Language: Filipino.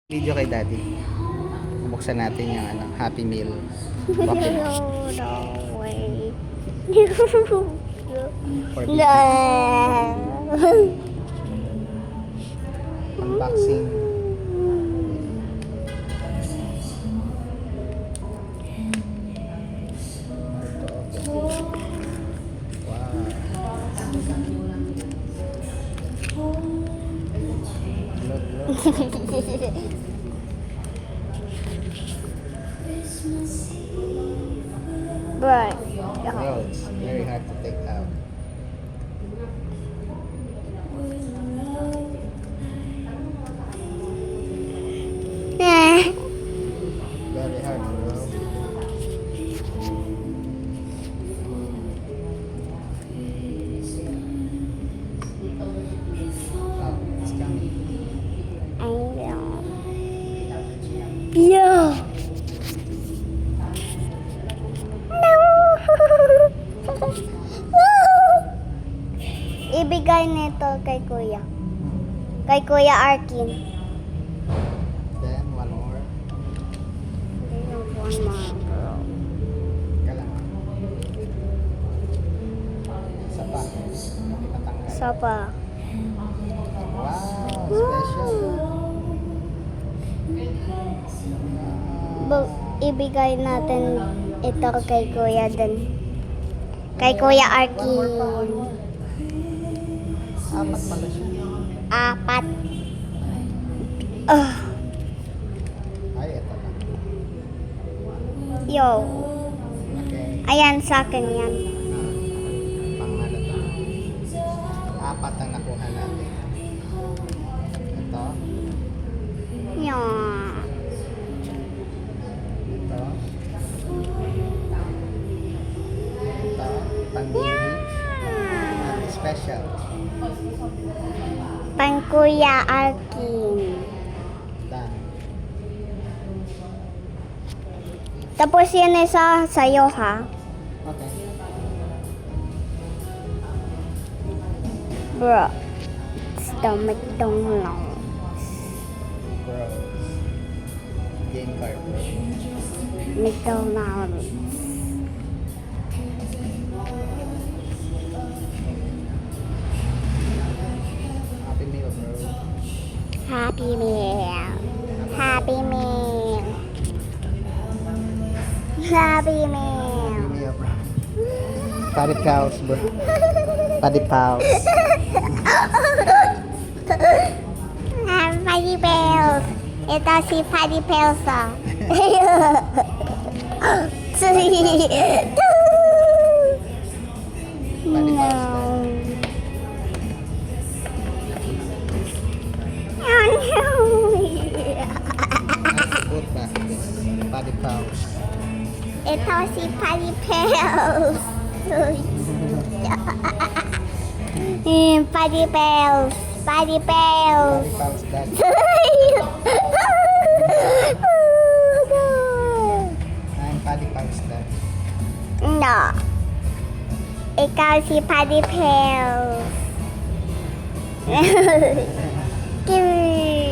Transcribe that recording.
Video kay Daddy. Buksan natin yung Happy Meal. Pocket No way. for No. unboxing. Bro. Well, it's very hard to take out. Very hard, bro. Oh, it's coming. I know. Yeah. Ibigay nito kay Kuya. Kay Kuya Arkin. Then, one more. One more, bro. Teka lang. Isa pa. Ipatanggal. Sapa. Wow, special. Ibigay natin ito kay Kuya din. Kay Kuya Arkin. Apat pala siya. Apat. Ay, ito na. Yo. Okay. Ayan sa akin yan. Pangalan na. Apat ang nakuha natin. Ito. Yo. Ito. Ito. Pang-baby. At special. Pang Kuya Arkin. Done. Tapos yan isa sa'yo ha. Okay. Bro. It's the McDonald's. Bros. Game card, bro. McDonald's. Happy Meal, bro. Happy Meal. Happy Meal. Happy Meal. Happy Meal, bro. Paddy Pals, bro. Paddy Pals. Paddy Pals. Ito si Paddy Pals ah. No. Put back this. Paddy Pals. Ito si Paddy Pals. Paddy Pals. Paddy Pals. Paddy Pals, dad. I'm Paddy Pals, dad. No. Ikaw si Paddy Pals. Give me.